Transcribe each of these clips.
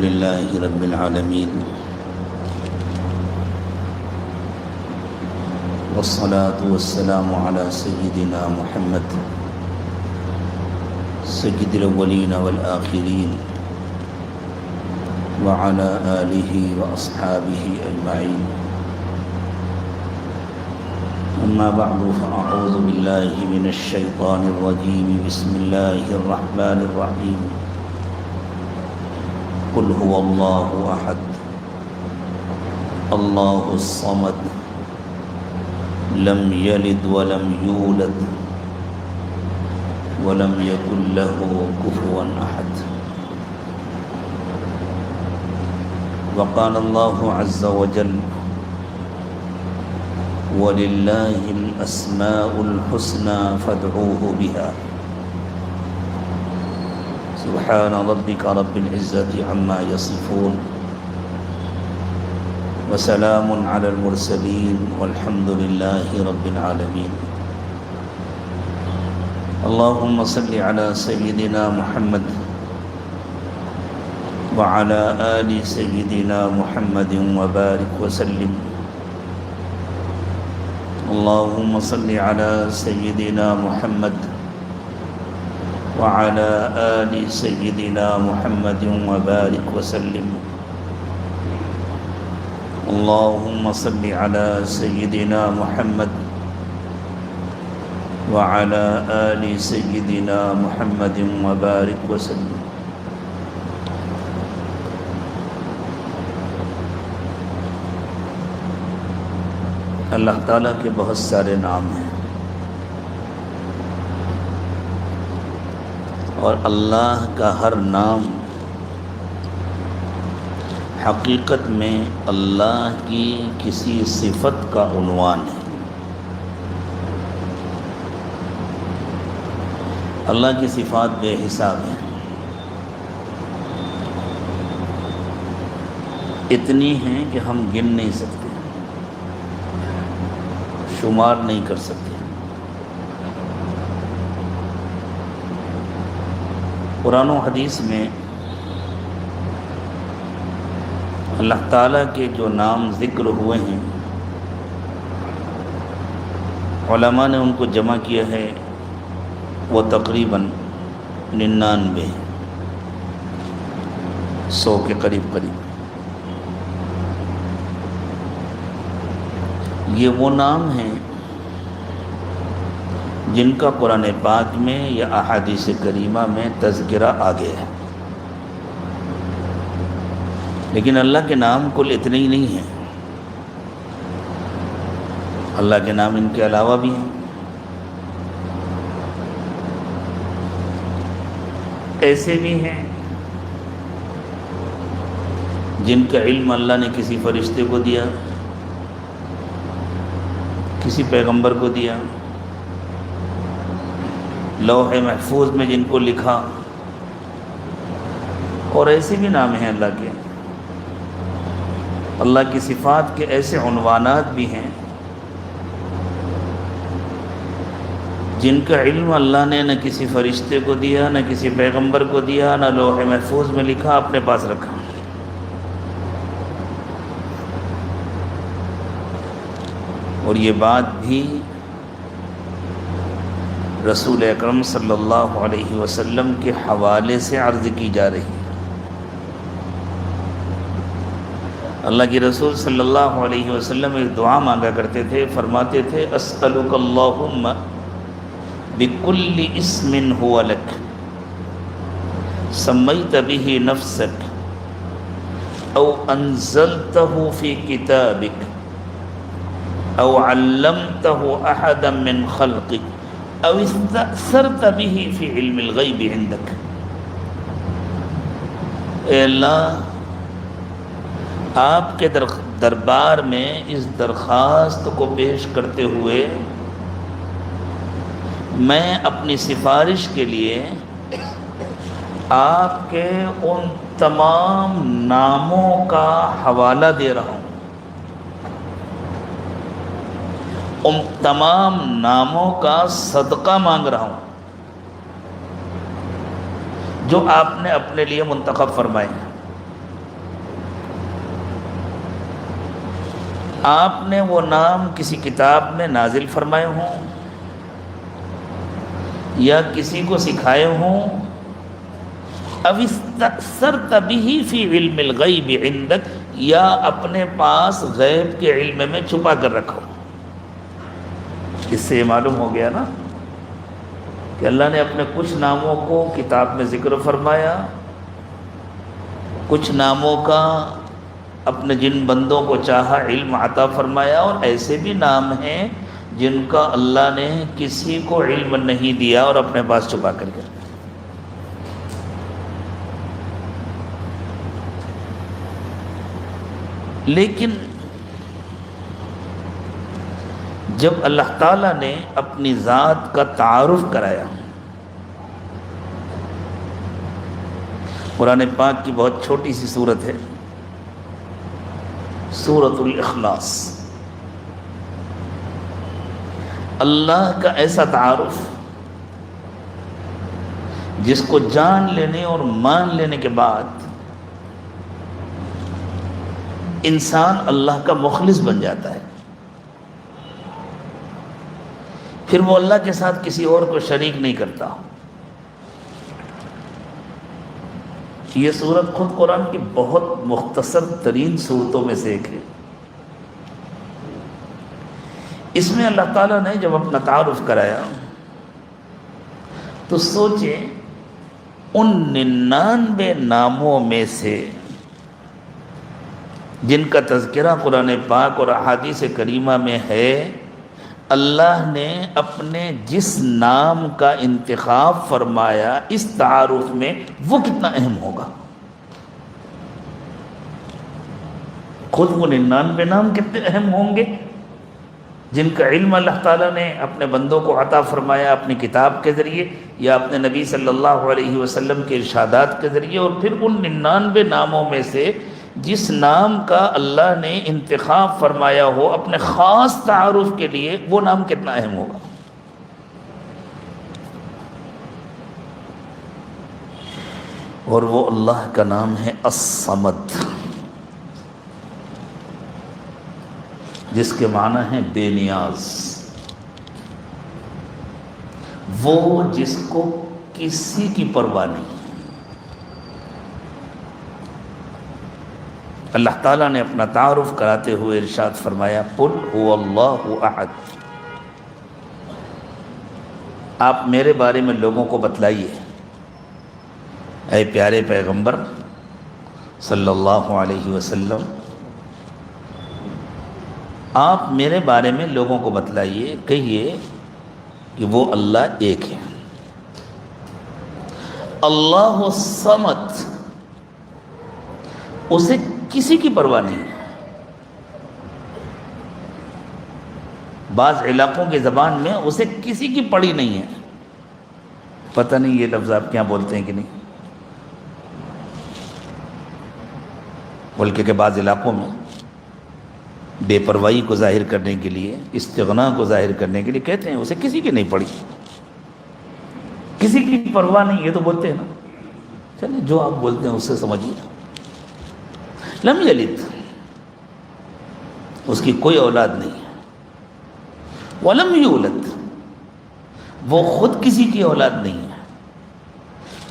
لله رب العالمين، والصلاة والسلام على سيدنا محمد سيد الأولين والآخرين وعلى آله وأصحابه أجمعين. أما بعد، فأعوذ بالله من الشيطان الرجيم. بسم الله الرحمن الرحيم. قل هو الله أحد الله الصمد لم يلد ولم يولد ولم يكن له كفوا أحد. وقال الله عز وجل: ولله الأسماء الحسنى فادعوه بها. سبحان ربك رب العزة عما يصفون وسلام على المرسلين والحمد لله رب العالمين. اللهم صل على سيدنا محمد وعلى آل سيدنا محمد وبارك وسلم. اللهم صل على سيدنا محمد وعلى آل سيدنا محمد وبارك وسلم. اللهم صل على سيدنا محمد وعلى آل سيدنا محمد وبارك وسلم. اللہ تعالیٰ کے بہت سارے نام ہیں، اور اللہ کا ہر نام حقیقت میں اللہ کی کسی صفت کا عنوان ہے۔ اللہ کی صفات بے حساب ہیں، اتنی ہیں کہ ہم گن نہیں سکتے، شمار نہیں کر سکتے۔ قرآن و حدیث میں اللہ تعالیٰ کے جو نام ذکر ہوئے ہیں، علماء نے ان کو جمع کیا ہے، وہ تقریباً 99 100 کے قریب یہ وہ نام ہیں جن کا قرآن پاک میں یا احادیث کریمہ میں تذکرہ آ گیا ہے، لیکن اللہ کے نام کل اتنے ہی نہیں ہیں، اللہ کے نام ان کے علاوہ بھی ہیں۔ ایسے بھی ہیں جن کا علم اللہ نے کسی فرشتے کو دیا، کسی پیغمبر کو دیا، لوح محفوظ میں جن کو لکھا، اور ایسے بھی نام ہیں اللہ کے۔ اللہ کی صفات کے ایسے عنوانات بھی ہیں جن کا علم اللہ نے نہ کسی فرشتے کو دیا، نہ کسی پیغمبر کو دیا، نہ لوح محفوظ میں لکھا، اپنے پاس رکھا۔ اور یہ بات بھی رسول اکرم صلی اللہ علیہ وسلم کے حوالے سے عرض کی جا رہی ہے۔ اللہ کے رسول صلی اللہ علیہ وسلم ایک دعا مانگا کرتے تھے، فرماتے تھے: اسألک اللہم بکل اسم ہوا لک سمیت بہ نفسک او انزلتہ فی کتابک او علمتہ احدا من خلقک او استأثرت به فی علم الغیب عندک۔ اے اللہ، آپ کے دربار میں اس درخواست کو پیش کرتے ہوئے میں اپنی سفارش کے لیے آپ کے ان تمام ناموں کا حوالہ دے رہا ہوں، ان تمام ناموں کا صدقہ مانگ رہا ہوں جو آپ نے اپنے لیے منتخب فرمائے ہیں۔ آپ نے وہ نام کسی کتاب میں نازل فرمائے ہوں یا کسی کو سکھائے ہوں، او استأثرت به فی علم الغیب عندک، یا اپنے پاس غیب کے علم میں چھپا کر رکھو۔ اس سے یہ معلوم ہو گیا نا کہ اللہ نے اپنے کچھ ناموں کو کتاب میں ذکر فرمایا، کچھ ناموں کا اپنے جن بندوں کو چاہا علم عطا فرمایا، اور ایسے بھی نام ہیں جن کا اللہ نے کسی کو علم نہیں دیا اور اپنے پاس چھپا کر کے رکھا۔ لیکن جب اللہ تعالیٰ نے اپنی ذات کا تعارف کرایا، قرآن پاک کی بہت چھوٹی سی سورت ہے، سورۃ الاخلاص، اللہ کا ایسا تعارف جس کو جان لینے اور مان لینے کے بعد انسان اللہ کا مخلص بن جاتا ہے، پھر وہ اللہ کے ساتھ کسی اور کو شریک نہیں کرتا۔ یہ سورت خود قرآن کی بہت مختصر ترین صورتوں میں سے ایک ہے۔ اس میں اللہ تعالیٰ نے جب اپنا تعارف کرایا تو سوچیں ان 99 ناموں میں سے جن کا تذکرہ قرآن پاک اور احادیث کریمہ میں ہے، اللہ نے اپنے جس نام کا انتخاب فرمایا اس تعارف میں، وہ کتنا اہم ہوگا۔ خود وہ 99 نام کتنے اہم ہوں گے جن کا علم اللہ تعالیٰ نے اپنے بندوں کو عطا فرمایا اپنی کتاب کے ذریعے یا اپنے نبی صلی اللہ علیہ وسلم کے ارشادات کے ذریعے، اور پھر ان 99 ناموں میں سے جس نام کا اللہ نے انتخاب فرمایا ہو اپنے خاص تعارف کے لیے، وہ نام کتنا اہم ہوگا۔ اور وہ اللہ کا نام ہے الصمد، جس کے معنی ہے بے نیاز، وہ جس کو کسی کی پرواہ نہیں۔ اللہ تعالیٰ نے اپنا تعارف کراتے ہوئے ارشاد فرمایا، قل هو اللہ احد، آپ میرے بارے میں لوگوں کو بتلائیے، اے پیارے پیغمبر صلی اللہ علیہ وسلم، آپ میرے بارے میں لوگوں کو بتلائیے، کہیے کہ وہ اللہ ایک ہے، اللہ الصمد، اسے کسی کی پرواہ نہیں ہے۔ بعض علاقوں کی زبان میں اسے کسی کی پڑی نہیں ہے، پتہ نہیں یہ لفظ آپ کیا بولتے ہیں کہ نہیں، بلکہ کہ بعض علاقوں میں بے پرواہی کو ظاہر کرنے کے لیے، استغنا کو ظاہر کرنے کے لیے کہتے ہیں اسے کسی کی نہیں پڑی، کسی کی پرواہ نہیں، یہ تو بولتے ہیں نا۔ چلیں جو آپ بولتے ہیں اس سے سمجھیے، لم یلد، اس کی کوئی اولاد نہیں ہے، ولم یولد، وہ خود کسی کی اولاد نہیں ہے،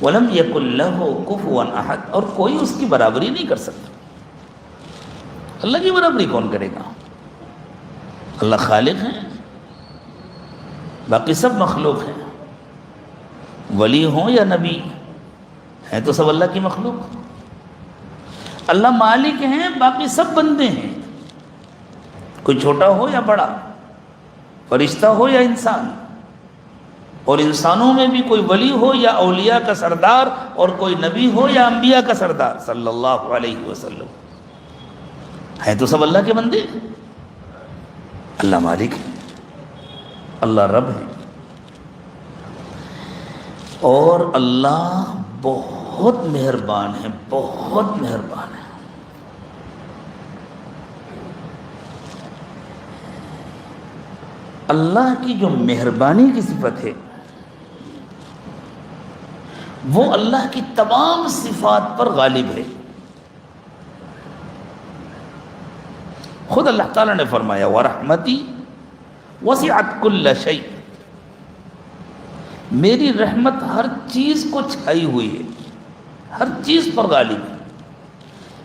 ولم یکن لہ کفوا احد، اور کوئی اس کی برابری نہیں کر سکتا۔ اللہ کی برابری کون کرے گا؟ اللہ خالق ہیں، باقی سب مخلوق ہیں، ولی ہوں یا نبی ہیں تو سب اللہ کی مخلوق۔ اللہ مالک ہیں، باقی سب بندے ہیں، کوئی چھوٹا ہو یا بڑا، فرشتہ ہو یا انسان، اور انسانوں میں بھی کوئی ولی ہو یا اولیاء کا سردار، اور کوئی نبی ہو یا انبیاء کا سردار صلی اللہ علیہ وسلم، ہیں تو سب اللہ کے بندے۔ اللہ مالک ہے، اللہ رب ہے، اور اللہ بہت مہربان ہے، بہت مہربان ہے۔ اللہ کی جو مہربانی کی صفت ہے وہ اللہ کی تمام صفات پر غالب ہے۔ خود اللہ تعالیٰ نے فرمایا وَرَحْمَتِي وَسِعَتْ كُلَّ شَيْءٍ، میری رحمت ہر چیز کو چھائی ہوئی ہے، ہر چیز پر غالب ہے۔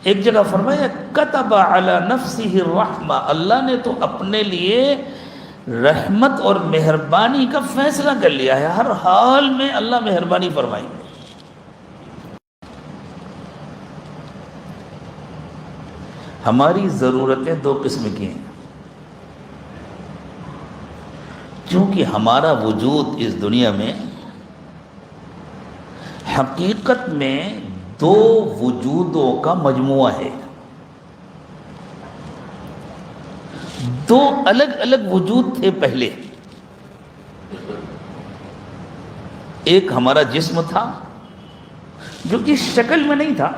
ایک جگہ فرمایا کتب علی نفسہ الرحمہ، اللہ نے تو اپنے لیے رحمت اور مہربانی کا فیصلہ کر لیا ہے، ہر حال میں اللہ مہربانی فرمائیں گے۔ ہماری ضرورتیں دو قسم کی ہیں، چونکہ ہمارا وجود اس دنیا میں حقیقت میں دو وجودوں کا مجموعہ ہے، دو الگ الگ وجود تھے پہلے۔ ایک ہمارا جسم تھا جو اس شکل میں نہیں تھا،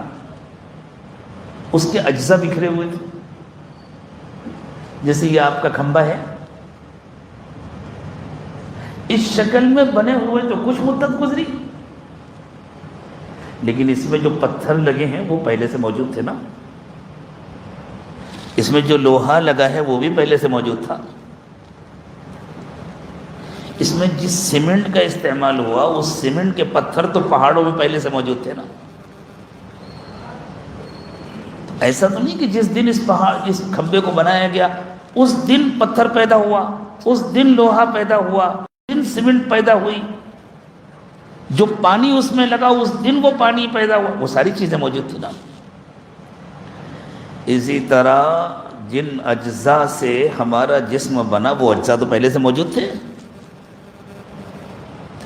اس کے اجزاء بکھرے ہوئے تھے، جیسے یہ آپ کا کھمبا ہے، اس شکل میں بنے ہوئے تو کچھ مدت گزری، لیکن اس میں جو پتھر لگے ہیں وہ پہلے سے موجود تھے نا، اس میں جو لوہا لگا ہے وہ بھی پہلے سے موجود تھا، اس میں جس سیمنٹ کا استعمال ہوا اس سیمنٹ کے پتھر تو پہاڑوں میں پہلے سے موجود تھے نا۔ ایسا تو نہیں کہ جس دن اس کھمبے کو بنایا گیا اس دن پتھر پیدا ہوا، اس دن لوہا پیدا ہوا، اس دن سیمنٹ پیدا ہوئی، جو پانی اس میں لگا اس دن وہ پانی پیدا ہوا، وہ ساری چیزیں موجود تھی نا۔ اسی طرح جن اجزاء سے ہمارا جسم بنا وہ اجزاء تو پہلے سے موجود تھے۔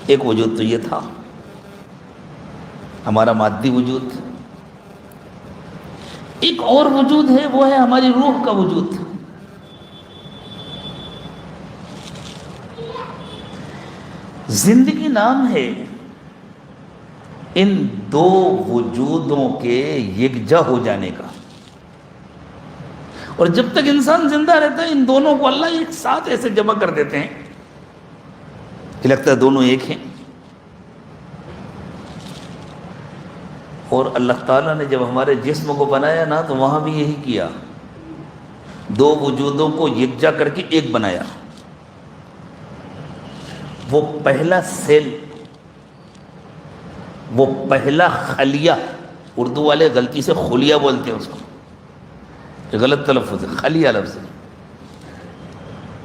ایک وجود تو یہ تھا ہمارا مادی وجود، ایک اور وجود ہے وہ ہے ہماری روح کا وجود۔ زندگی نام ہے ان دو وجودوں کے یکجا ہو جانے کا، اور جب تک انسان زندہ رہتا ہے ان دونوں کو اللہ ایک ساتھ ایسے جمع کر دیتے ہیں کہ لگتا ہے دونوں ایک ہیں۔ اور اللہ تعالیٰ نے جب ہمارے جسم کو بنایا نا تو وہاں بھی یہی کیا، دو وجودوں کو یکجا کر کے ایک بنایا۔ وہ پہلا سیل، وہ پہلا خلیہ، اردو والے غلطی سے خلیہ بولتے ہیں اس کو، یہ غلط تلفظ ہے، خلیہ لفظ ہے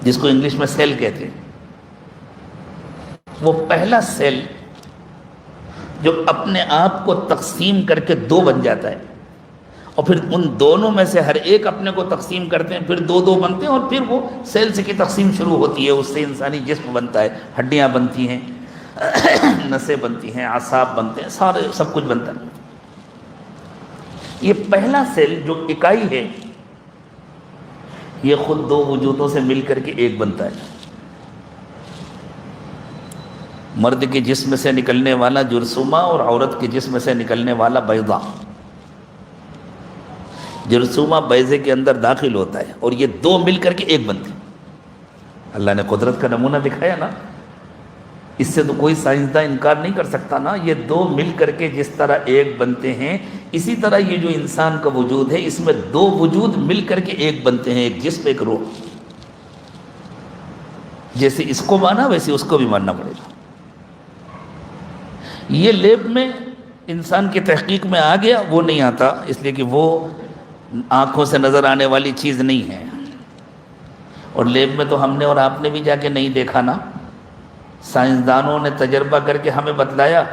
جس کو انگلش میں سیل کہتے ہیں۔ وہ پہلا سیل جو اپنے آپ کو تقسیم کر کے دو بن جاتا ہے، اور پھر ان دونوں میں سے ہر ایک اپنے کو تقسیم کرتے ہیں، پھر دو دو بنتے ہیں، اور پھر وہ سیلز کی تقسیم شروع ہوتی ہے، اس سے انسانی جسم بنتا ہے، ہڈیاں بنتی ہیں، نسیں بنتی ہیں، اعصاب بنتے ہیں، سارے سب کچھ بنتا ہے۔ یہ پہلا سیل جو اکائی ہے یہ خود دو وجودوں سے مل کر کے ایک بنتا ہے۔ مرد کے جسم سے نکلنے والا جرثومہ اور عورت کے جسم سے نکلنے والا بیضہ، جرثومہ بیضے کے اندر داخل ہوتا ہے اور یہ دو مل کر کے ایک بنتے ہیں۔ اللہ نے قدرت کا نمونہ دکھایا نا، اس سے تو کوئی سائنسداں انکار نہیں کر سکتا نا، یہ دو مل کر کے جس طرح ایک بنتے ہیں، اسی طرح یہ جو انسان کا وجود ہے اس میں دو وجود مل کر کے ایک بنتے ہیں، ایک جسم ایک روح۔ جیسے اس کو مانا ویسے اس کو بھی ماننا پڑے گا۔ یہ لیب میں انسان کی تحقیق میں آ گیا، وہ نہیں آتا، اس لیے کہ وہ آنکھوں سے نظر آنے والی چیز نہیں ہے، اور لیب میں تو ہم نے اور آپ نے بھی جا کے نہیں دیکھا نا، سائنسدانوں نے تجربہ کر کے ہمیں بتلایا،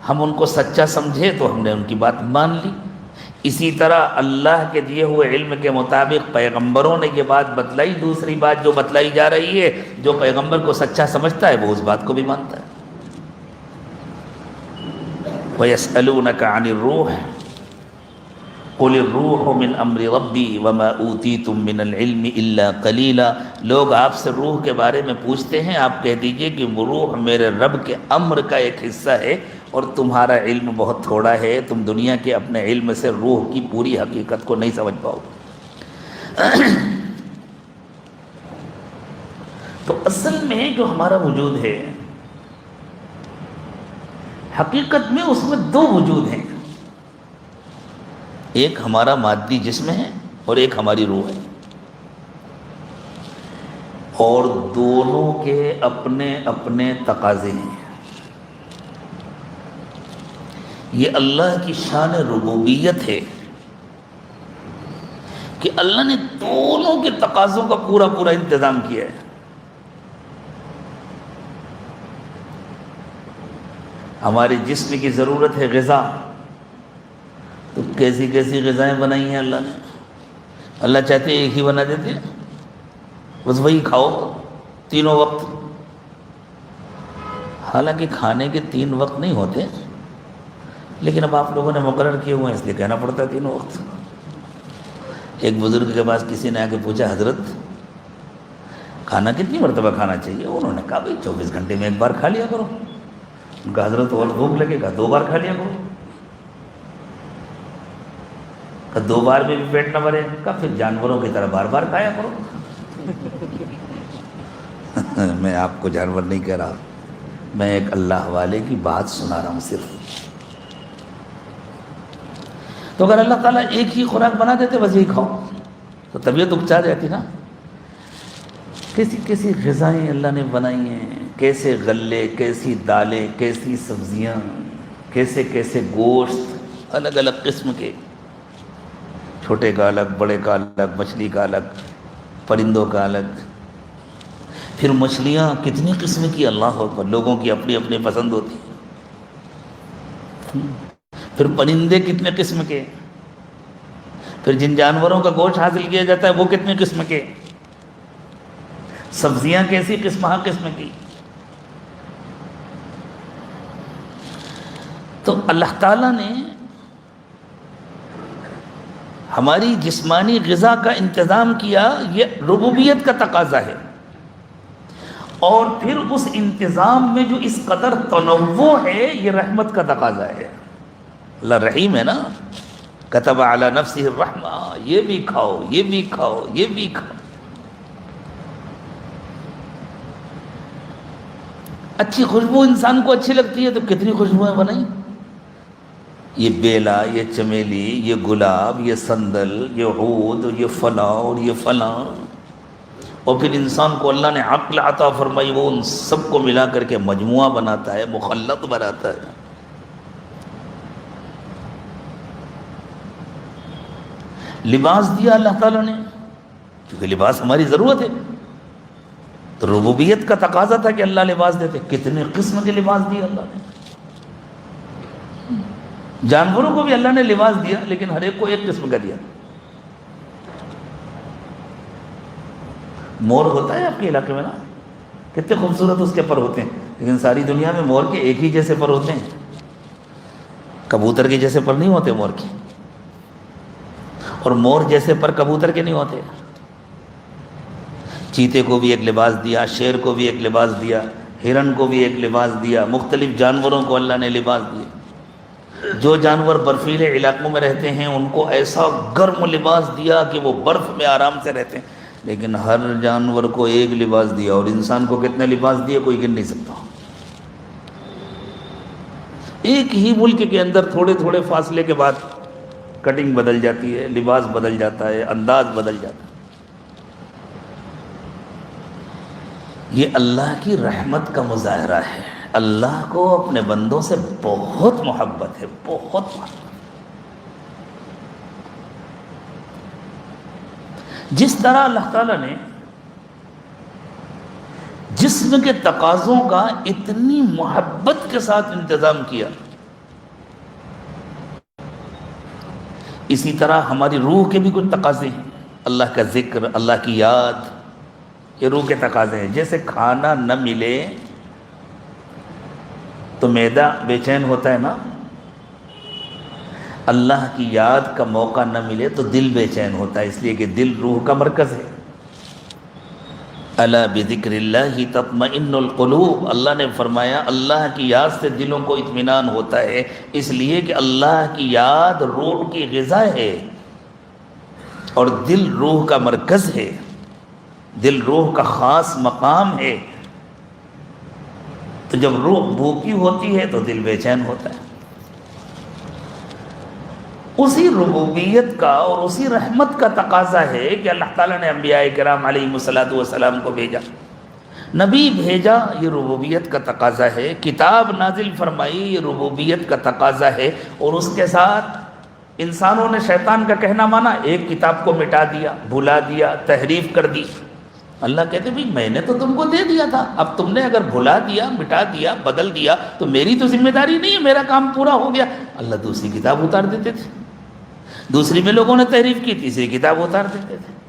ہم ان کو سچا سمجھے تو ہم نے ان کی بات مان لی۔ اسی طرح اللہ کے دیے ہوئے علم کے مطابق پیغمبروں نے یہ بات بتلائی، دوسری بات جو بتلائی جا رہی ہے، جو پیغمبر کو سچا سمجھتا ہے وہ اس بات کو بھی مانتا ہے۔ وَيَسْأَلُونَكَ عَنِ الرُّوحِ قُلِ الرُّوحُ مِنْ أَمْرِ رَبِّي وَمَا أُوتِيتُم مِّنَ الْعِلْمِ إِلَّا قَلِيلًا۔ لوگ آپ سے روح کے بارے میں پوچھتے ہیں، آپ کہہ دیجئے کہ وہ روح میرے رب کے امر کا ایک حصہ ہے اور تمہارا علم بہت تھوڑا ہے، تم دنیا کے اپنے علم سے روح کی پوری حقیقت کو نہیں سمجھ پاؤ گے۔ تو اصل میں جو ہمارا وجود ہے حقیقت میں اس میں دو وجود ہیں، ایک ہمارا مادی جسم ہے اور ایک ہماری روح ہے۔ اور دونوں کے اپنے اپنے تقاضے ہیں۔ یہ اللہ کی شان ربوبیت ہے کہ اللہ نے دونوں کے تقاضوں کا پورا پورا انتظام کیا ہے۔ ہمارے جسم کی ضرورت ہے غذا، تو کیسی کیسی غذائیں بنائی ہیں اللہ نے۔ اللہ چاہتے ہیں ایک ہی بنا دیتے ہیں، بس وہی کھاؤ تینوں وقت۔ حالانکہ کھانے کے 3 وقت نہیں ہوتے، لیکن اب آپ لوگوں نے مقرر کیے ہوئے ہیں اس لیے کہنا پڑتا ہے تینوں وقت۔ ایک بزرگ کے پاس کسی نے آ کے پوچھا، حضرت کھانا کتنی مرتبہ کھانا چاہیے؟ انہوں نے کہا بھائی 24 گھنٹے میں 1 بار کھا لیا کرو۔ ان کا حضرت اور بھوک لگے گا 2 بار کھا لیا کرو۔ کہ 2 بار میں بھی پیٹ نہ بھرے گا پھر جانوروں کی طرح بار بار کھایا کرو۔ میں آپ کو جانور نہیں کہہ رہا، میں ایک اللہ والے کی بات سنا رہا ہوں صرف۔ تو اگر اللہ تعالیٰ ایک ہی خوراک بنا دیتے بس یہی کھاؤ تو طبیعت اکچا جاتی نا۔ کیسی کیسی غذائیں اللہ نے بنائی ہیں، کیسے غلے، کیسی دالیں، کیسی سبزیاں، کیسے کیسے گوشت الگ الگ قسم کے، چھوٹے کا الگ، بڑے کا الگ، مچھلی کا الگ، پرندوں کا الگ۔ پھر مچھلیاں کتنی قسم کی، اللہ اکبر، لوگوں کی اپنی اپنی پسند ہوتی ہے۔ پھر پرندے کتنے قسم کے، پھر جن جانوروں کا گوشت حاصل کیا جاتا ہے وہ کتنے قسم کے، سبزیاں کیسی قسم کی۔ تو اللہ تعالیٰ نے ہماری جسمانی غذا کا انتظام کیا، یہ ربوبیت کا تقاضا ہے۔ اور پھر اس انتظام میں جو اس قدر تنوع ہے یہ رحمت کا تقاضا ہے۔ اللہ رحیم ہے نا، کتب علی نفسہ الرحمہ، یہ بھی کھاؤ، یہ بھی کھاؤ، یہ بھی کھاؤ۔ اچھی خوشبو انسان کو اچھی لگتی ہے تو کتنی خوشبوئیں بنائیں، یہ بیلا، یہ چمیلی، یہ گلاب، یہ سندل، یہ عود، یہ فلاں اور یہ فلاں۔ اور پھر انسان کو اللہ نے عقل عطا فرمائی، وہ ان سب کو ملا کر کے مجموعہ بناتا ہے، مخلط بناتا ہے۔ لباس دیا اللہ تعالیٰ نے، کیونکہ لباس ہماری ضرورت ہے، تو ربوبیت کا تقاضا تھا کہ اللہ لباس دیتے۔ کتنے قسم کے لباس دیے اللہ نے۔ جانوروں کو بھی اللہ نے لباس دیا، لیکن ہر ایک کو ایک قسم کا دیا۔ مور ہوتا ہے آپ کے علاقے میں نا، کتنے خوبصورت اس کے پر ہوتے ہیں، لیکن ساری دنیا میں مور کے ایک ہی جیسے پر ہوتے ہیں، کبوتر کے جیسے پر نہیں ہوتے مور کے، اور مور جیسے پر کبوتر کے نہیں ہوتے۔ چیتے کو بھی ایک لباس دیا، شیر کو بھی ایک لباس دیا، ہرن کو بھی ایک لباس دیا، مختلف جانوروں کو اللہ نے لباس دیے۔ جو جانور برفیلے علاقوں میں رہتے ہیں ان کو ایسا گرم لباس دیا کہ وہ برف میں آرام سے رہتے ہیں، لیکن ہر جانور کو ایک لباس دیا۔ اور انسان کو کتنے لباس دیے کوئی گن نہیں سکتا۔ ایک ہی ملک کے اندر تھوڑے تھوڑے فاصلے کے بعد کٹنگ بدل جاتی ہے، لباس بدل جاتا ہے، انداز بدل جاتا ہے۔ یہ اللہ کی رحمت کا مظاہرہ ہے۔ اللہ کو اپنے بندوں سے بہت محبت ہے، بہت محبت۔ جس طرح اللہ تعالیٰ نے جسم کے تقاضوں کا اتنی محبت کے ساتھ انتظام کیا، اسی طرح ہماری روح کے بھی کچھ تقاضے ہیں۔ اللہ کا ذکر، اللہ کی یاد، یہ روح کے تقاضے ہیں۔ جیسے کھانا نہ ملے تو معدہ بے چین ہوتا ہے نا، اللہ کی یاد کا موقع نہ ملے تو دل بے چین ہوتا ہے، اس لیے کہ دل روح کا مرکز ہے۔ الا بذکر اللہ تطمئن القلوب، اللہ نے فرمایا اللہ کی یاد سے دلوں کو اطمینان ہوتا ہے، اس لیے کہ اللہ کی یاد روح کی غذا ہے، اور دل روح کا مرکز ہے، دل روح کا خاص مقام ہے۔ تو جب روح بھوکی ہوتی ہے تو دل بے چین ہوتا ہے۔ اسی ربوبیت کا اور اسی رحمت کا تقاضا ہے کہ اللہ تعالیٰ نے انبیاء کرام علیہم الصلاۃ والسلام کو بھیجا، نبی بھیجا، یہ ربوبیت کا تقاضا ہے، کتاب نازل فرمائی، یہ ربوبیت کا تقاضا ہے، اور اس کے ساتھ انسانوں نے شیطان کا کہنا مانا، ایک کتاب کو مٹا دیا، بھلا دیا، تحریف کر دی۔ اللہ کہتے بھئی میں نے تو تم کو دے دیا تھا، اب تم نے اگر بھلا دیا، مٹا دیا، بدل دیا تو میری تو ذمہ داری نہیں ہے، میرا کام پورا ہو گیا۔ اللہ دوسری کتاب اتار دیتے تھے، دوسری میں لوگوں نے تحریف کی، تیسری کتاب اتار دیتے تھے۔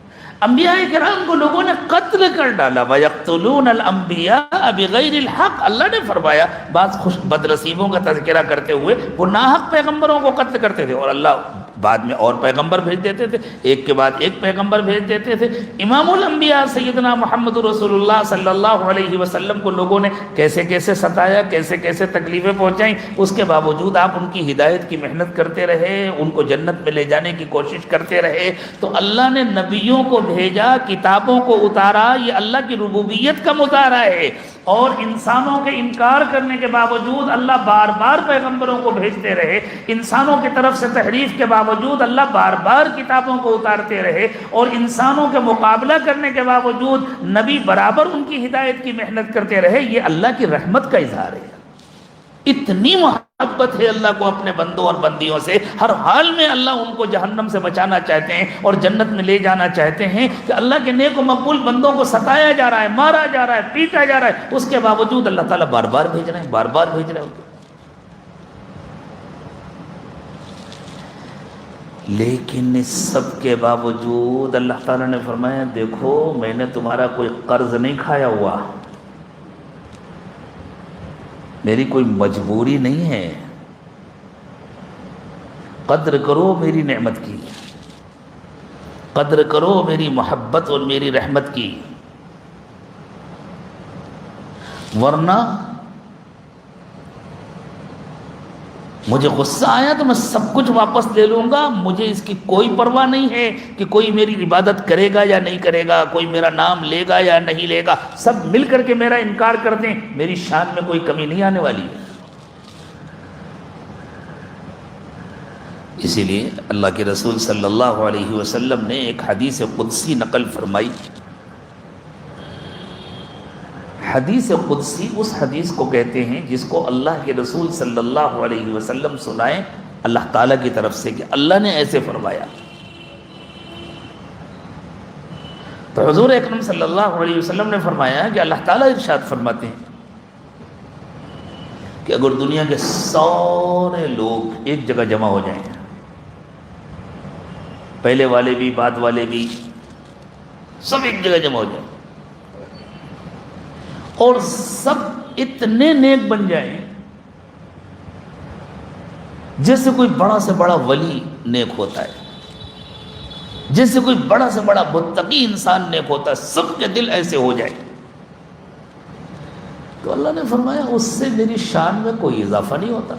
انبیاء کرام کو لوگوں نے قتل کر ڈالا، وَيَقْتُلُونَ الْأَنْبِيَاءَ بِغَيْرِ الْحَقِّ۔ اللہ نے فرمایا، بعض بد نصیبوں کا تذکرہ کرتے ہوئے وہ ناحق پیغمبروں کو قتل کرتے تھے، اور اللہ بعد میں اور پیغمبر بھیج دیتے تھے، ایک کے بعد ایک پیغمبر بھیج دیتے تھے۔ امام الانبیاء سیدنا محمد رسول اللہ صلی اللہ علیہ وسلم کو لوگوں نے کیسے کیسے ستایا، کیسے کیسے تکلیفیں پہنچائیں، اس کے باوجود آپ ان کی ہدایت کی محنت کرتے رہے، ان کو جنت میں لے جانے کی کوشش کرتے رہے۔ تو اللہ نے نبیوں کو بھیجا، کتابوں کو اتارا، یہ اللہ کی ربوبیت کا مظاہرہ ہے، اور انسانوں کے انکار کرنے کے باوجود اللہ بار بار پیغمبروں کو بھیجتے رہے، انسانوں کی طرف سے تحریف کے باوجود اللہ بار بار کتابوں کو اتارتے رہے، اور انسانوں کے مقابلہ کرنے کے باوجود نبی برابر ان کی ہدایت کی محنت کرتے رہے۔ یہ اللہ کی رحمت کا اظہار ہے۔ اتنی محبت ہے اللہ کو اپنے بندوں اور بندیوں سے، ہر حال میں اللہ ان کو جہنم سے بچانا چاہتے ہیں اور جنت میں لے جانا چاہتے ہیں، کہ اللہ کے نیک و مقبول بندوں کو ستایا جا رہا ہے، مارا جا رہا ہے، پیٹا جا رہا ہے، اس کے باوجود اللہ تعالیٰ بار بار بھیج رہے ہیں، بار بار بھیج رہے ہیں۔ لیکن اس سب کے باوجود اللہ تعالیٰ نے فرمایا، دیکھو میں نے تمہارا کوئی قرض نہیں کھایا ہوا، میری کوئی مجبوری نہیں ہے، قدر کرو میری نعمت کی، قدر کرو میری محبت اور میری رحمت کی، ورنہ مجھے غصہ آیا تو میں سب کچھ واپس لے لوں گا، مجھے اس کی کوئی پرواہ نہیں ہے کہ کوئی میری عبادت کرے گا یا نہیں کرے گا، کوئی میرا نام لے گا یا نہیں لے گا، سب مل کر کے میرا انکار کر دیں، میری شان میں کوئی کمی نہیں آنے والی ہے۔ اسی لیے اللہ کے رسول صلی اللہ علیہ وسلم نے ایک حدیث قدسی نقل فرمائی۔ حدیث قدسی اس حدیث کو کہتے ہیں جس کو اللہ کے رسول صلی اللہ علیہ وسلم سنائیں اللہ تعالیٰ کی طرف سے کہ اللہ نے ایسے فرمایا۔ تو حضور اکرم صلی اللہ علیہ وسلم نے فرمایا کہ اللہ تعالیٰ ارشاد فرماتے ہیں کہ اگر دنیا کے سارے لوگ ایک جگہ جمع ہو جائیں، پہلے والے بھی بعد والے بھی سب ایک جگہ جمع ہو جائیں، اور سب اتنے نیک بن جائیں جیسے کوئی بڑا سے بڑا ولی نیک ہوتا ہے، جیسے کوئی بڑا سے بڑا متقی انسان نیک ہوتا ہے، سب کے دل ایسے ہو جائے، تو اللہ نے فرمایا اس سے میری شان میں کوئی اضافہ نہیں ہوتا۔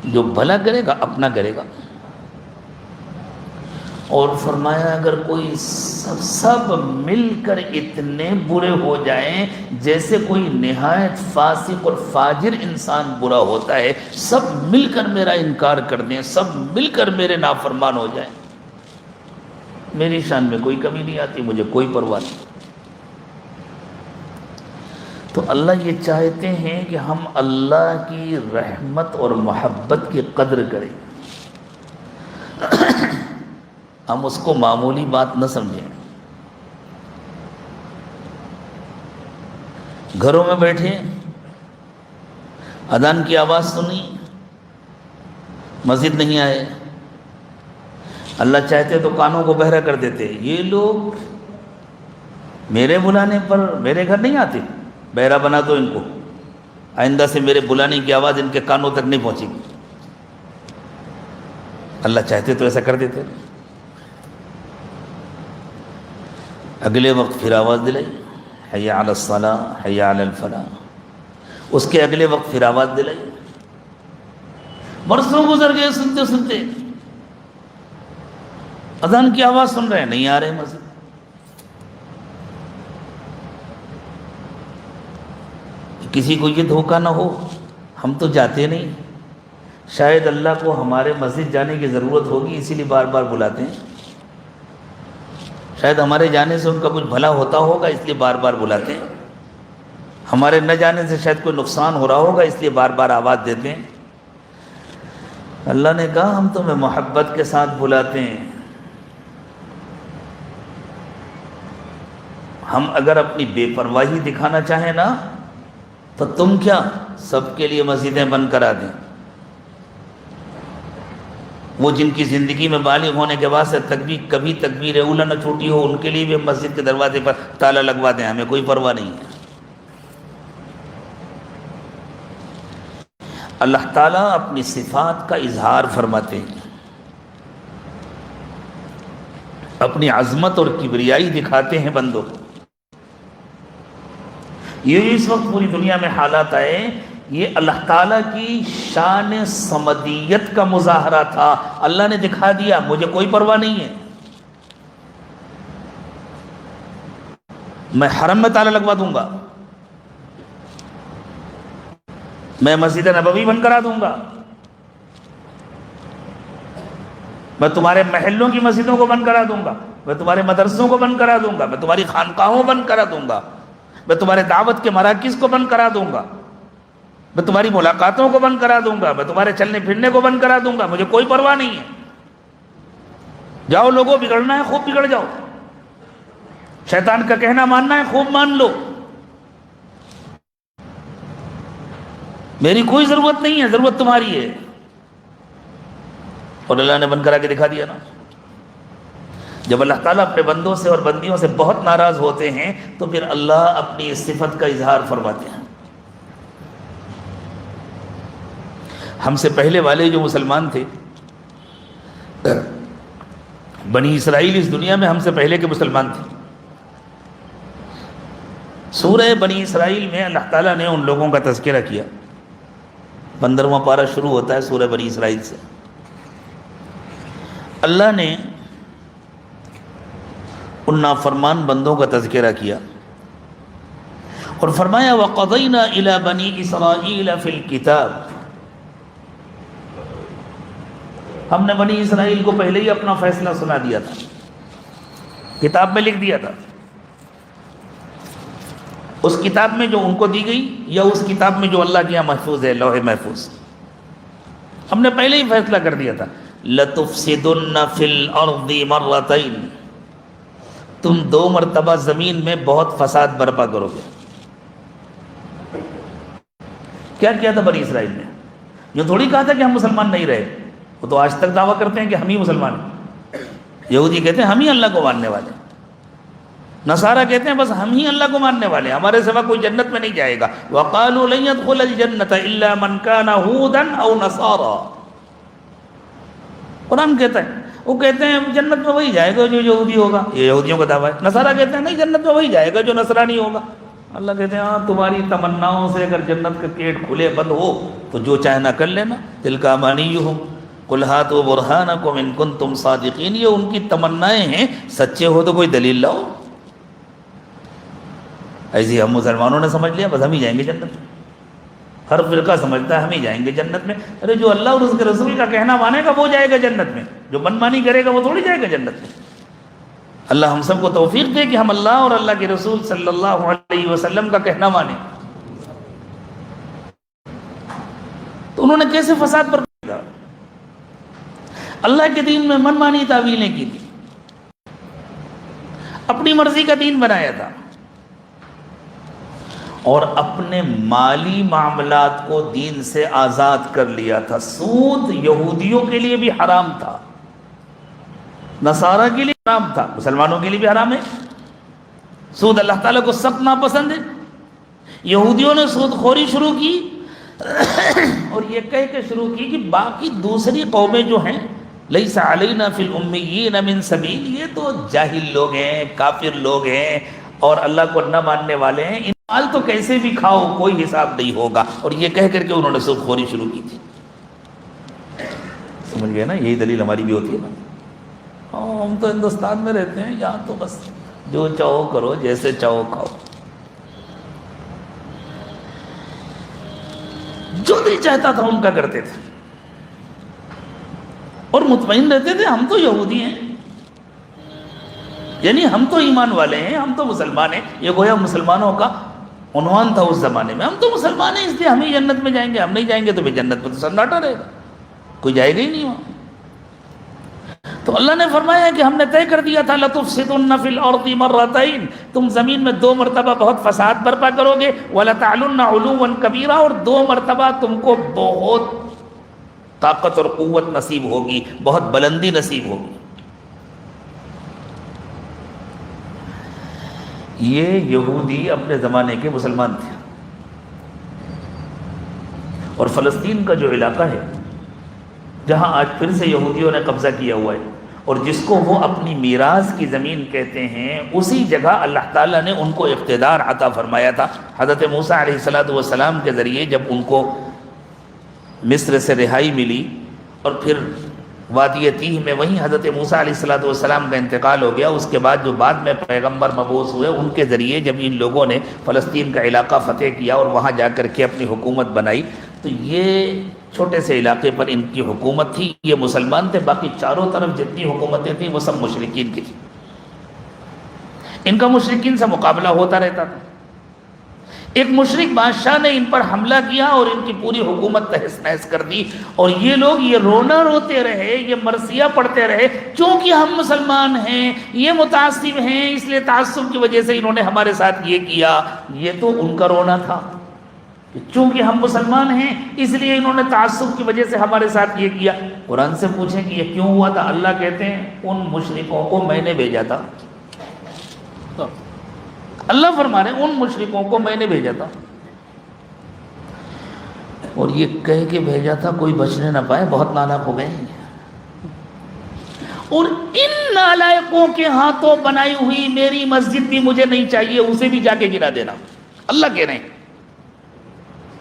جو بھلا کرے گا اپنا کرے گا، اور فرمایا اگر کوئی سب مل کر اتنے برے ہو جائیں جیسے کوئی نہایت فاسق اور فاجر انسان برا ہوتا ہے، سب مل کر میرا انکار کر دیں، سب مل کر میرے نافرمان ہو جائیں، میری شان میں کوئی کمی نہیں آتی، مجھے کوئی پرواہ نہیں۔ تو اللہ یہ چاہتے ہیں کہ ہم اللہ کی رحمت اور محبت کی قدر کریں، ہم اس کو معمولی بات نہ سمجھیں۔ گھروں میں بیٹھے اذان کی آواز سنی، مسجد نہیں آئے، اللہ چاہتے تو کانوں کو بہرا کر دیتے، یہ لوگ میرے بلانے پر میرے گھر نہیں آتے، بہرا بنا دو ان کو، آئندہ سے میرے بلانے کی آواز ان کے کانوں تک نہیں پہنچے گی۔ اللہ چاہتے تو ایسا کر دیتے، اگلے وقت پھر آواز دلائی، حی علی الصلاۃ حی علی الفلاح، اس کے اگلے وقت پھر آواز دلائی، برسوں گزر گئے سنتے سنتے، اذان کی آواز سن رہے ہیں، نہیں آ رہے مسجد۔ کسی کو یہ دھوکہ نہ ہو ہم تو جاتے نہیں، شاید اللہ کو ہمارے مسجد جانے کی ضرورت ہوگی، اسی لیے بار بار بلاتے ہیں. شاید ہمارے جانے سے ان کا کچھ بھلا ہوتا ہوگا، اس لیے بار بار بلاتے ہیں. ہمارے نہ جانے سے شاید کوئی نقصان ہو رہا ہوگا، اس لیے بار بار آواز دیتے ہیں. اللہ نے کہا ہم تمہیں محبت کے ساتھ بلاتے ہیں. ہم اگر اپنی بے پرواہی دکھانا چاہیں نا تو تم کیا سب کے لیے مسجدیں بند کرا دیں. وہ جن کی زندگی میں بالغ ہونے کے بعد سے کبھی تکبیر اولا نہ چھوٹی ہو، ان کے لیے بھی مسجد کے دروازے پر تالا لگوا دیں، ہمیں کوئی پرواہ نہیں ہے. اللہ تعالیٰ اپنی صفات کا اظہار فرماتے ہیں، اپنی عظمت اور کبریائی دکھاتے ہیں بندوں کو. یہ اس وقت پوری دنیا میں حالات آئے، یہ اللہ تعالیٰ کی شان صمدیت کا مظاہرہ تھا. اللہ نے دکھا دیا مجھے کوئی پرواہ نہیں ہے، میں حرم میں تالا لگوا دوں گا، میں مسجد نبوی بند کرا دوں گا، میں تمہارے محلوں کی مسجدوں کو بند کرا دوں گا، میں تمہارے مدرسوں کو بند کرا دوں گا، میں تمہاری خانقاہوں بند کرا دوں گا، میں تمہارے دعوت کے مراکز کو بند کرا دوں گا، میں تمہاری ملاقاتوں کو بند کرا دوں گا، میں تمہارے چلنے پھرنے کو بند کرا دوں گا، مجھے کوئی پرواہ نہیں ہے. جاؤ لوگوں، بگڑنا ہے خوب بگڑ جاؤ، شیطان کا کہنا ماننا ہے خوب مان لو، میری کوئی ضرورت نہیں ہے، ضرورت تمہاری ہے. اور اللہ نے بند کرا کے دکھا دیا نا. جب اللہ تعالیٰ اپنے بندوں سے اور بندیوں سے بہت ناراض ہوتے ہیں تو پھر اللہ اپنی اس صفت کا اظہار فرماتے ہیں. ہم سے پہلے والے جو مسلمان تھے، بنی اسرائیل، اس دنیا میں ہم سے پہلے کے مسلمان تھے. سورہ بنی اسرائیل میں اللہ تعالیٰ نے ان لوگوں کا تذکرہ کیا. 15واں پارہ شروع ہوتا ہے سورہ بنی اسرائیل سے. اللہ نے ان نافرمان بندوں کا تذکرہ کیا اور فرمایا وَقَضَيْنَا إِلَى بَنِي إِسْرَائِيلَ فِي الْكِتَابِ. ہم نے بنی اسرائیل کو پہلے ہی اپنا فیصلہ سنا دیا تھا، کتاب میں لکھ دیا تھا. اس کتاب میں جو ان کو دی گئی یا اس کتاب میں جو اللہ کے یہاں محفوظ ہے، لوح محفوظ، ہم نے پہلے ہی فیصلہ کر دیا تھا. لَتُفْسِدُنَّ فِي الْأَرْضِ مَرَّتَيْنِ، تم 2 مرتبہ زمین میں بہت فساد برپا کرو گے. کیا کیا تھا بنی اسرائیل نے؟ یہ تھوڑی کہا تھا کہ ہم مسلمان نہیں رہے. وہ تو آج تک دعویٰ کرتے ہیں کہ ہم ہی مسلمان ہیں. یہودی کہتے ہیں ہم ہی اللہ کو ماننے والے، نصارہ کہتے ہیں بس ہم ہی اللہ کو ماننے والے، ہمارے سوا کوئی جنت میں نہیں جائے گا. وَقَالُوا لَن يَدْخُلَ الْجَنَّةَ إِلَّا مَنْ كَانَ هُودًا أَوْ نَصَارًا. قرآن کہتا ہے، وہ کہتے ہیں جنت میں وہی جائے گا جو یہودی ہوگا، یہ یہودیوں کا دعویٰ ہے. نصارہ کہتے ہیں نہیں، جنت میں وہی جائے گا جو نصرانی ہوگا. اللہ کہتے ہیں ہاں تمہاری تمناؤں سے اگر جنت کا گیٹ کھلے بند ہو تو جو چاہنا کر لینا. تِلْكَ أَمَانِيُّهُمْ قُلْ هَاتُوا بُرْهَانَكُمْ إِن كُنتُمْ صَادِقِينَ. یہ ان کی تمنائیں ہیں، سچے ہو تو کوئی دلیل لاؤ. ایسے ہم مسلمانوں نے سمجھ لیا بس ہم ہی جائیں گے جنت میں. ہر فرقہ سمجھتا ہے ہم ہی جائیں گے جنت میں. ارے جو اللہ اور اس کے رسول کا کہنا مانے گا وہ جائے گا جنت میں، جو منمانی کرے گا وہ تھوڑی جائے گا جنت میں. اللہ ہم سب کو توفیق دے کہ ہم اللہ اور اللہ کے رسول صلی اللہ علیہ وسلم کا کہنا مانیں. تو انہوں نے کیسے فساد پر کیا؟ اللہ کے دین میں منمانی تعویلیں کی تھی، اپنی مرضی کا دین بنایا تھا، اور اپنے مالی معاملات کو دین سے آزاد کر لیا تھا. سود یہودیوں کے لیے بھی حرام تھا، نصارہ کے لیے حرام تھا، مسلمانوں کے لیے بھی حرام ہے. سود اللہ تعالیٰ کو سخت ناپسند ہے. یہودیوں نے سود خوری شروع کی اور یہ کہہ کے شروع کی کہ باقی دوسری قومیں جو ہیں لیس علینا فی الامیین من سبیل، یہ تو جاہل لوگ ہیں، کافر لوگ ہیں اور اللہ کو نہ ماننے والے ہیں، ان مال تو کیسے بھی کھاؤ کوئی حساب نہیں ہوگا. اور یہ کہہ کر کے انہوں نے سود خوری شروع کی تھی. سمجھ گئے نا؟ یہی دلیل ہماری بھی ہوتی ہے نا. ہم تو ہندوستان میں رہتے ہیں، یہاں تو بس جو چاہو کرو، جیسے چاہو کھاؤ، جو نہیں چاہتا تھا ان کا کرتے تھے. اور مطمئن رہتے تھے ہم تو یہودی ہیں، یعنی ہم تو ایمان والے ہیں، ہم تو مسلمان ہیں. یہ گویا مسلمانوں کا عنوان تھا اس زمانے میں، ہم تو مسلمان ہیں اس لیے ہم ہی جنت میں جائیں گے، ہم نہیں جائیں گے تو بھی جنت میں تو سناٹا رہے گا، کوئی جائے گا ہی نہیں وہاں. تو اللہ نے فرمایا کہ ہم نے طے کر دیا تھا لَتُفْسِدُنَّ فِي الْأَرْضِ مَرَّتَيْنِ، تم زمین میں 2 مرتبہ بہت فساد برپا کرو گے، وَلَتَعْلُنَّ عُلُوًّا كَبِيرًا، اور 2 مرتبہ تم کو بہت طاقت اور قوت نصیب ہوگی، بہت بلندی نصیب ہوگی. یہ یہودی اپنے زمانے کے مسلمان تھے. اور فلسطین کا جو علاقہ ہے جہاں آج پھر سے یہودیوں نے قبضہ کیا ہوا ہے اور جس کو وہ اپنی میراث کی زمین کہتے ہیں، اسی جگہ اللہ تعالیٰ نے ان کو اقتدار عطا فرمایا تھا. حضرت موسیٰ علیہ السلام کے ذریعے جب ان کو مصر سے رہائی ملی اور پھر وادی تیہ میں وہیں حضرت موسیٰ علیہ السلام کا انتقال ہو گیا، اس کے بعد جو بعد میں پیغمبر مبعوث ہوئے ان کے ذریعے جب ان لوگوں نے فلسطین کا علاقہ فتح کیا اور وہاں جا کر کے اپنی حکومت بنائی، تو یہ چھوٹے سے علاقے پر ان کی حکومت تھی. یہ مسلمان تھے، باقی چاروں طرف جتنی حکومتیں تھیں وہ سب مشرکین کی تھیں. ان کا مشرکین سے مقابلہ ہوتا رہتا تھا. ایک مشرک بادشاہ نے ان پر حملہ کیا اور ان کی پوری حکومت تہس نہس کر دی، اور یہ لوگ یہ رونا روتے رہے، یہ مرثیہ پڑھتے رہے، چونکہ ہم مسلمان ہیں، یہ متعصب ہیں، اس لیے تعصب کی وجہ سے انہوں نے ہمارے ساتھ یہ کیا. یہ تو ان کا رونا تھا کہ چونکہ ہم مسلمان ہیں اس لیے انہوں نے تعصب کی وجہ سے ہمارے ساتھ یہ کیا. قرآن سے پوچھیں کہ یہ کیوں ہوا تھا؟ اللہ کہتے ہیں ان مشرکوں کو میں نے بھیجا تھا. اللہ فرما رہے ہیں ان مشرکوں کو میں نے بھیجا تھا، اور یہ کہہ کے بھیجا تھا کوئی بچنے نہ پائے، بہت نالائق ہو گئے ہیں. اور ان نالائقوں کے ہاتھوں بنائی ہوئی میری مسجد بھی مجھے نہیں چاہیے، اسے بھی جا کے گرا دینا. اللہ کہہ رہے ہیں،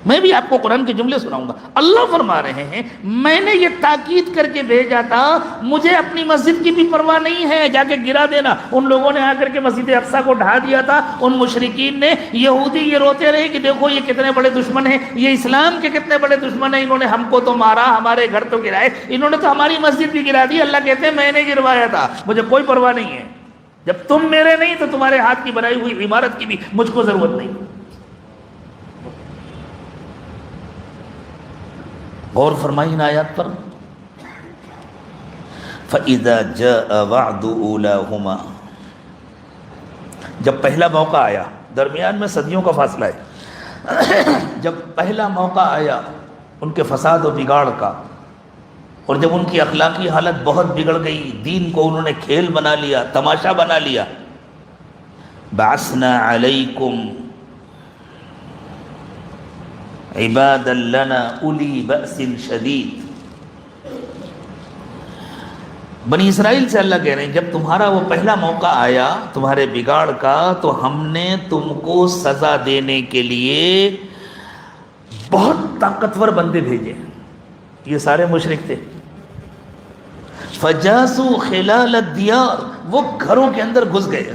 میں بھی آپ کو قرآن کے جملے سناؤں گا. اللہ فرما رہے ہیں میں نے یہ تاکید کر کے بھیجا تھا، مجھے اپنی مسجد کی بھی پرواہ نہیں ہے، جا کے گرا دینا. ان لوگوں نے آ کر کے مسجد اقصیٰ کو ڈھا دیا تھا. ان مشرکین نے، یہودی یہ روتے رہے کہ دیکھو یہ کتنے بڑے دشمن ہیں، یہ اسلام کے کتنے بڑے دشمن ہیں، انہوں نے ہم کو تو مارا، ہمارے گھر تو گرائے، انہوں نے تو ہماری مسجد بھی گرا دی. اللہ کہتے ہیں میں نے گروایا تھا، مجھے کوئی پرواہ نہیں ہے. جب تم میرے نہیں تو تمہارے ہاتھ کی بنائی ہوئی عمارت کی بھی مجھ کو ضرورت نہیں. غور فرمائی ان آیات پر. فَإِذَا جَاءَ وَعْدُ أُولَاهُمَا، جب پہلا موقع آیا، درمیان میں صدیوں کا فاصلہ ہے، جب پہلا موقع آیا ان کے فساد و بگاڑ کا، اور جب ان کی اخلاقی حالت بہت بگڑ گئی، دین کو انہوں نے کھیل بنا لیا، تماشا بنا لیا. بَعَثْنَا عَلَيْكُمْ عباد لنا اولی بأس شدید. بنی اسرائیل سے اللہ کہہ رہے ہیں جب تمہارا وہ پہلا موقع آیا تمہارے بگاڑ کا، تو ہم نے تم کو سزا دینے کے لیے بہت طاقتور بندے بھیجے. یہ سارے مشرک تھے. فجاسوا خلال الدیار، وہ گھروں کے اندر گھس گئے.